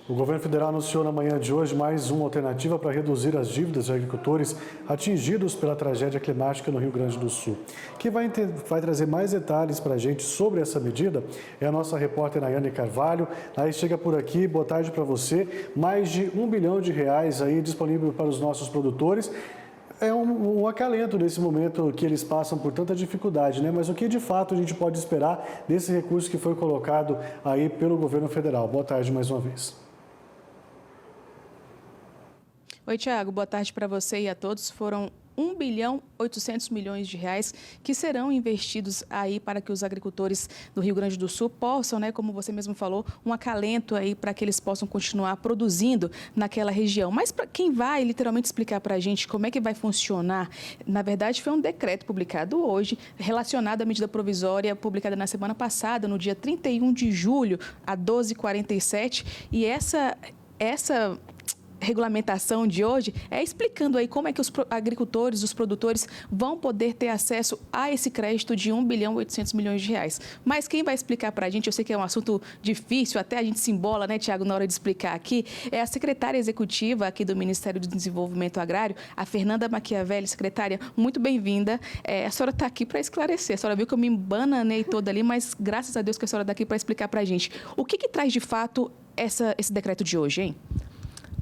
O governo federal anunciou na manhã de hoje mais uma alternativa para reduzir as dívidas de agricultores atingidos pela tragédia climática no Rio Grande do Sul. Quem vai trazer mais detalhes para a gente sobre essa medida é a nossa repórter Nayane Carvalho. Aí chega por aqui, boa tarde para você. Mais de R$1 bilhão aí disponível para os nossos produtores. É um acalento nesse momento que eles passam por tanta dificuldade, né? Mas o que de fato a gente pode esperar desse recurso que foi colocado aí pelo governo federal? Boa tarde mais uma vez. Oi, Tiago. Boa tarde para você e a todos. Foram R$1 bilhão 800 milhões que serão investidos aí para que os agricultores do Rio Grande do Sul possam, né, como você mesmo falou, um acalento aí para que eles possam continuar produzindo naquela região. Mas para quem vai literalmente explicar para a gente como é que vai funcionar, na verdade foi um decreto publicado hoje relacionado à medida provisória publicada na semana passada, no dia 31 de julho, a 12h47, e essa regulamentação de hoje é explicando aí como é que os agricultores, os produtores vão poder ter acesso a esse crédito de R$1 bilhão 800 milhões. Mas quem vai explicar para a gente, eu sei que é um assunto difícil, até a gente se embola, né, Tiago, na hora de explicar aqui, é a secretária executiva aqui do Ministério do Desenvolvimento Agrário, a Fernanda Machiavelli. Secretária, muito bem-vinda. A senhora está aqui para esclarecer. A senhora viu que eu me embananei toda ali, mas graças a Deus que a senhora está aqui para explicar para a gente. O que traz de fato esse decreto de hoje, hein?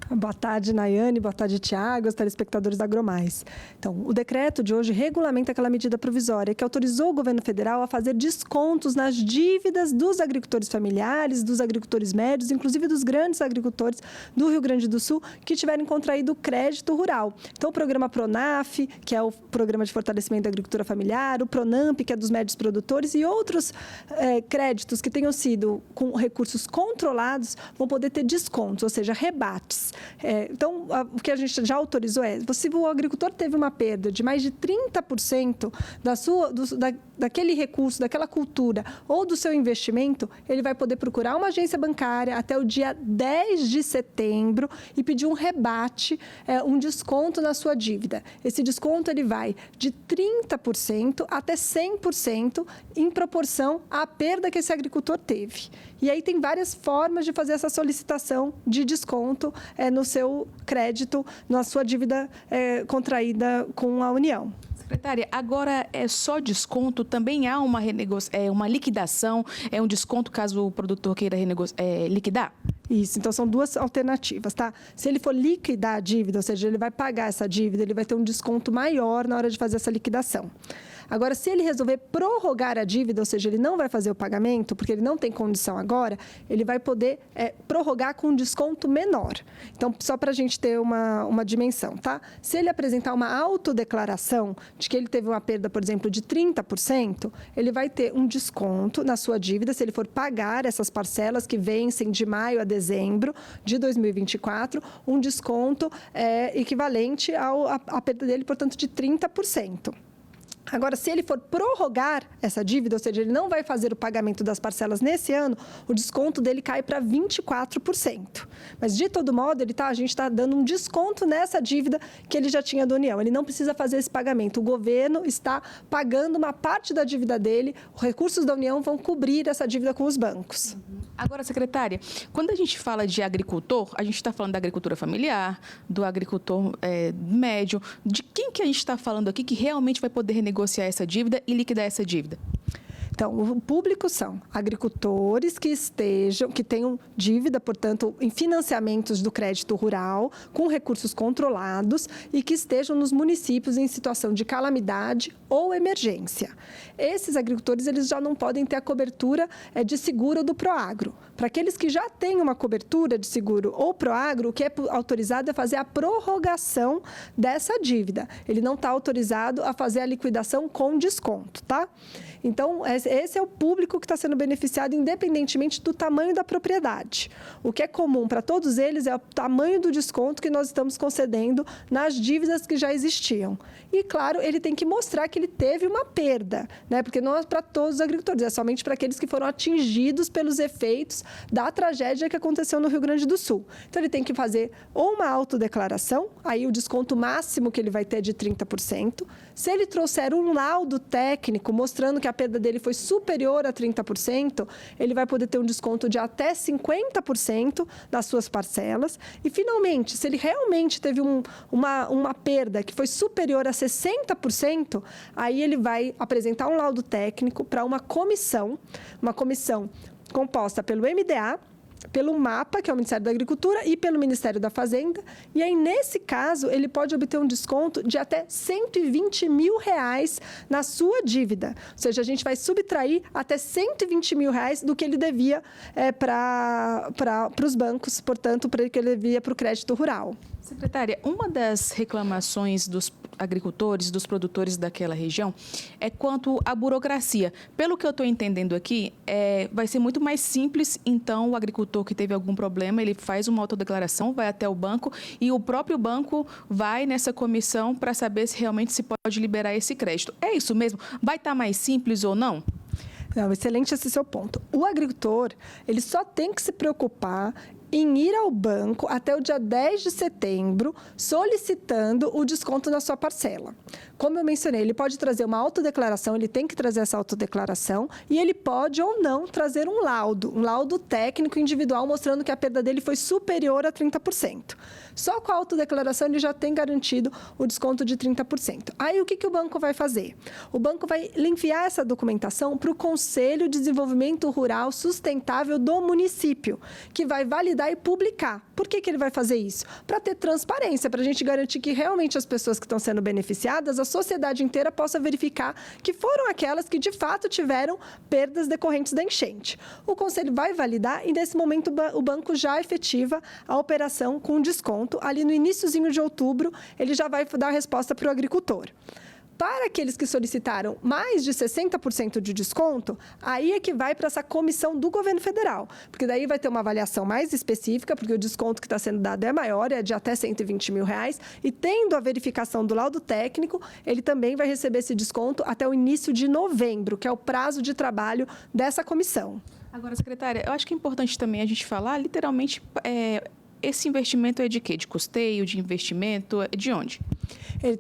Boa tarde, Nayane. Boa tarde, Tiago, os telespectadores da AgroMais. Então, o decreto de hoje regulamenta aquela medida provisória que autorizou o governo federal a fazer descontos nas dívidas dos agricultores familiares, dos agricultores médios, inclusive dos grandes agricultores do Rio Grande do Sul que tiverem contraído crédito rural. Então, o programa PRONAF, que é o Programa de Fortalecimento da Agricultura Familiar, o PRONAMP, que é dos médios produtores, e outros créditos que tenham sido com recursos controlados vão poder ter descontos, ou seja, rebates. Então, o que a gente já autorizou se o agricultor teve uma perda de mais de 30% daquele recurso, daquela cultura ou do seu investimento, ele vai poder procurar uma agência bancária até o dia 10 de setembro e pedir um rebate, um desconto na sua dívida. Esse desconto ele vai de 30% até 100% em proporção à perda que esse agricultor teve. E aí tem várias formas de fazer essa solicitação de desconto no seu crédito, na sua dívida contraída com a União. Secretária, agora é só desconto? Também há uma liquidação? É um desconto caso o produtor queira liquidar? Isso, então são duas alternativas, tá? Se ele for liquidar a dívida, ou seja, ele vai pagar essa dívida, ele vai ter um desconto maior na hora de fazer essa liquidação. Agora, se ele resolver prorrogar a dívida, ou seja, ele não vai fazer o pagamento, porque ele não tem condição agora, ele vai poder prorrogar com um desconto menor. Então, só para a gente ter uma dimensão, tá? Se ele apresentar uma autodeclaração de que ele teve uma perda, por exemplo, de 30%, ele vai ter um desconto na sua dívida, se ele for pagar essas parcelas que vencem de maio a dezembro de 2024, um desconto equivalente à perda dele, portanto, de 30%. Agora, se ele for prorrogar essa dívida, ou seja, ele não vai fazer o pagamento das parcelas nesse ano, o desconto dele cai para 24%. Mas, de todo modo, a gente está dando um desconto nessa dívida que ele já tinha da União. Ele não precisa fazer esse pagamento. O governo está pagando uma parte da dívida dele, os recursos da União vão cobrir essa dívida com os bancos. Agora, secretária, quando a gente fala de agricultor, a gente está falando da agricultura familiar, do agricultor médio, de quem que a gente está falando aqui que realmente vai poder renegociar essa dívida e liquidar essa dívida? Então, o público são agricultores que tenham dívida, portanto, em financiamentos do crédito rural, com recursos controlados e que estejam nos municípios em situação de calamidade ou emergência. Esses agricultores, eles já não podem ter a cobertura de seguro do Proagro. Para aqueles que já têm uma cobertura de seguro ou Proagro, o que é autorizado é fazer a prorrogação dessa dívida. Ele não está autorizado a fazer a liquidação com desconto, tá? Então, esse é o público que está sendo beneficiado independentemente do tamanho da propriedade. O que é comum para todos eles é o tamanho do desconto que nós estamos concedendo nas dívidas que já existiam. E, claro, ele tem que mostrar que ele teve uma perda, né? Porque não é para todos os agricultores, é somente para aqueles que foram atingidos pelos efeitos da tragédia que aconteceu no Rio Grande do Sul. Então, ele tem que fazer ou uma autodeclaração, aí o desconto máximo que ele vai ter é de 30%. Se ele trouxer um laudo técnico mostrando que a perda dele foi superior a 30%, ele vai poder ter um desconto de até 50% das suas parcelas. E, finalmente, se ele realmente teve uma perda que foi superior a 60%, aí ele vai apresentar um laudo técnico para uma comissão composta pelo MDA, pelo MAPA, que é o Ministério da Agricultura, e pelo Ministério da Fazenda. E aí, nesse caso, ele pode obter um desconto de até R$120 mil na sua dívida. Ou seja, a gente vai subtrair até R$120 mil do que ele devia para os bancos, portanto, para que ele devia para o crédito rural. Secretária, uma das reclamações dos agricultores, dos produtores daquela região, é quanto à burocracia. Pelo que eu estou entendendo aqui, vai ser muito mais simples, então, o agricultor que teve algum problema, ele faz uma autodeclaração, vai até o banco e o próprio banco vai nessa comissão para saber se realmente se pode liberar esse crédito. É isso mesmo? Vai estar mais simples ou não? Não, excelente esse seu ponto. O agricultor, ele só tem que se preocupar em ir ao banco até o dia 10 de setembro, solicitando o desconto na sua parcela. Como eu mencionei, ele pode trazer uma autodeclaração, ele tem que trazer essa autodeclaração, e ele pode ou não trazer um laudo técnico individual mostrando que a perda dele foi superior a 30%. Só com a autodeclaração ele já tem garantido o desconto de 30%. Aí o que o banco vai fazer? O banco vai enviar essa documentação para o Conselho de Desenvolvimento Rural Sustentável do município, que vai validar e publicar. Por que ele vai fazer isso? Para ter transparência, para a gente garantir que realmente as pessoas que estão sendo beneficiadas, a sociedade inteira possa verificar que foram aquelas que de fato tiveram perdas decorrentes da enchente. O Conselho vai validar e nesse momento o banco já efetiva a operação com desconto. Ali no iniciozinho de outubro, ele já vai dar a resposta para o agricultor. Para aqueles que solicitaram mais de 60% de desconto, aí é que vai para essa comissão do governo federal, porque daí vai ter uma avaliação mais específica, porque o desconto que está sendo dado é maior, é de até R$120 mil, e tendo a verificação do laudo técnico, ele também vai receber esse desconto até o início de novembro, que é o prazo de trabalho dessa comissão. Agora, secretária, eu acho que é importante também a gente falar, literalmente, esse investimento é de quê? De custeio, de investimento, de onde?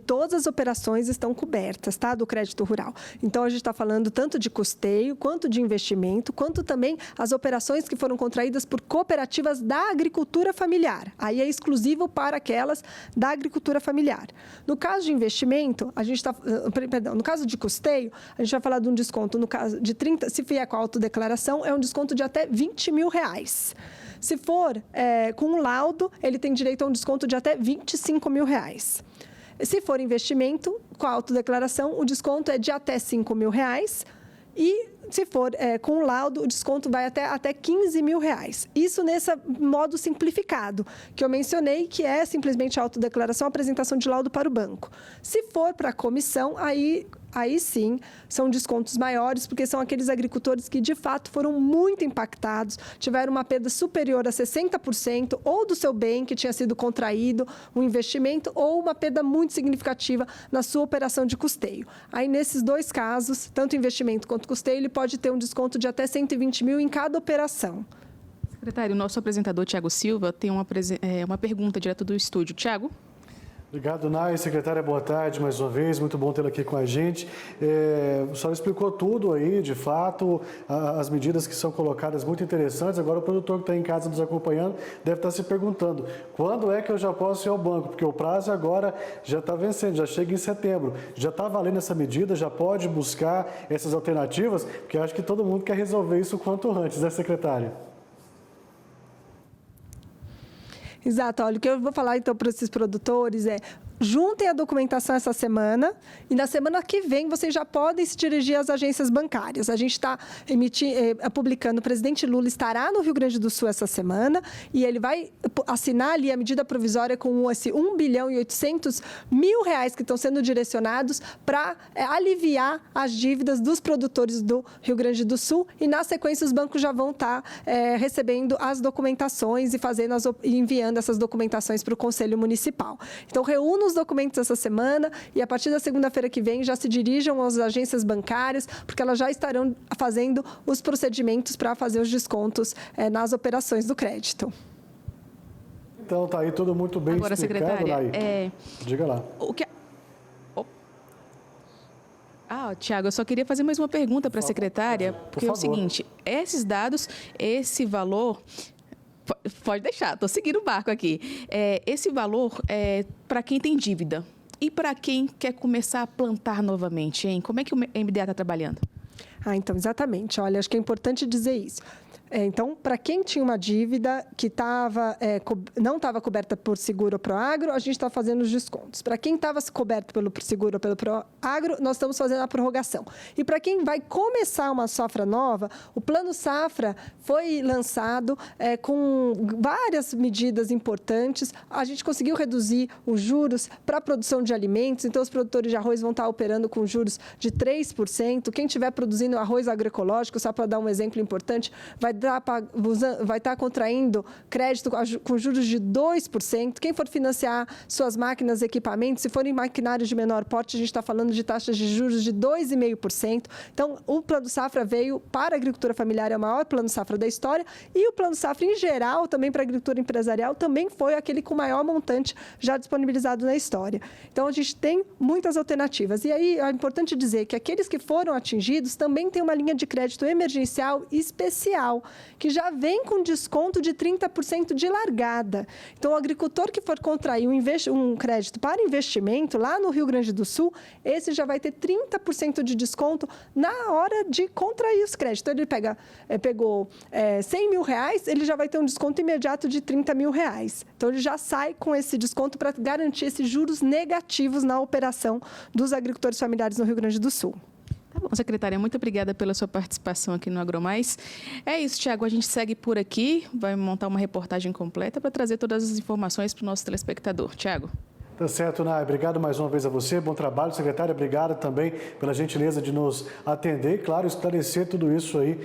Todas as operações estão cobertas, tá? Do crédito rural. Então, a gente está falando tanto de custeio, quanto de investimento, quanto também as operações que foram contraídas por cooperativas da agricultura familiar. Aí é exclusivo para aquelas da agricultura familiar. No caso de investimento, no caso de custeio, a gente vai falar de um desconto, no caso de 30, se vier com a autodeclaração, é um desconto de até R$20 mil. Se for com um laudo, ele tem direito a um desconto de até R$25 mil. Se for investimento, com a autodeclaração, o desconto é de até R$5 mil. E, se for com o laudo, o desconto vai até R$15 mil. Isso nesse modo simplificado, que eu mencionei, que é simplesmente a autodeclaração, a apresentação de laudo para o banco. Se for para a comissão, aí sim, são descontos maiores, porque são aqueles agricultores que, de fato, foram muito impactados, tiveram uma perda superior a 60%, ou do seu bem que tinha sido contraído, um investimento, ou uma perda muito significativa na sua operação de custeio. Aí, nesses dois casos, tanto investimento quanto custeio, ele pode ter um desconto de até R$120 mil em cada operação. Secretário, o nosso apresentador, Tiago Silva, tem uma pergunta direto do estúdio. Tiago? Obrigado, Nai. Secretária, boa tarde mais uma vez. Muito bom tê-la aqui com a gente. A senhora explicou tudo aí, de fato, as medidas que são colocadas muito interessantes. Agora, o produtor que está em casa nos acompanhando deve estar se perguntando: quando é que eu já posso ir ao banco? Porque o prazo agora já está vencendo, já chega em setembro. Já está valendo essa medida? Já pode buscar essas alternativas? Porque eu acho que todo mundo quer resolver isso o quanto antes, né, secretária? Exato. Olha, o que eu vou falar, então, para esses produtores juntem a documentação essa semana e na semana que vem vocês já podem se dirigir às agências bancárias. A gente está publicando, o presidente Lula estará no Rio Grande do Sul essa semana e ele vai assinar ali a medida provisória com esse R$1 bilhão e 800 mil que estão sendo direcionados para aliviar as dívidas dos produtores do Rio Grande do Sul e, na sequência, os bancos já vão estar recebendo as documentações e enviando essas documentações para o Conselho Municipal. Então, reúna os documentos essa semana e, a partir da segunda-feira que vem, já se dirijam às agências bancárias, porque elas já estarão fazendo os procedimentos para fazer os descontos nas operações do crédito. Então, está aí tudo muito bem agora, explicado, secretária, Nai. Diga lá. Tiago, eu só queria fazer mais uma pergunta para a secretária, porque é o seguinte, esses dados, esse valor... Pode deixar, estou seguindo o barco aqui. Esse valor é para quem tem dívida e para quem quer começar a plantar novamente, hein? Como é que o MDA está trabalhando? Então, exatamente. Olha, acho que é importante dizer isso. Então, para quem tinha uma dívida que não estava coberta por seguro Proagro, a gente está fazendo os descontos. Para quem estava coberto pelo seguro ou pelo Proagro, nós estamos fazendo a prorrogação. E para quem vai começar uma safra nova, o Plano Safra foi lançado com várias medidas importantes. A gente conseguiu reduzir os juros para a produção de alimentos, então os produtores de arroz vão estar operando com juros de 3%. Quem estiver produzindo arroz agroecológico, só para dar um exemplo importante, vai estar contraindo crédito com juros de 2%. Quem for financiar suas máquinas e equipamentos, se forem maquinários de menor porte, a gente está falando de taxas de juros de 2,5%. Então, o Plano Safra veio para a agricultura familiar, é o maior Plano Safra da história, e o Plano Safra, em geral, também para a agricultura empresarial, também foi aquele com maior montante já disponibilizado na história. Então, a gente tem muitas alternativas. E aí, é importante dizer que aqueles que foram atingidos também têm uma linha de crédito emergencial especial, que já vem com desconto de 30% de largada. Então, o agricultor que for contrair um crédito para investimento lá no Rio Grande do Sul, esse já vai ter 30% de desconto na hora de contrair os créditos. Então, ele pegou 100 mil reais, ele já vai ter um desconto imediato de 30 mil reais. Então, ele já sai com esse desconto para garantir esses juros negativos na operação dos agricultores familiares no Rio Grande do Sul. Tá bom, secretária, muito obrigada pela sua participação aqui no AgroMais. É isso, Tiago, a gente segue por aqui, vai montar uma reportagem completa para trazer todas as informações para o nosso telespectador. Tiago. Tá certo, Nay. Obrigado mais uma vez a você. Bom trabalho, secretária. Obrigado também pela gentileza de nos atender e, claro, esclarecer tudo isso aí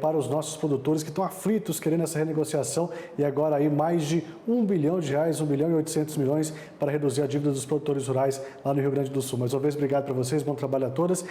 para os nossos produtores que estão aflitos querendo essa renegociação e agora aí mais de R$1 bilhão, R$1 bilhão e 800 milhões para reduzir a dívida dos produtores rurais lá no Rio Grande do Sul. Mais uma vez, obrigado para vocês. Bom trabalho a todas.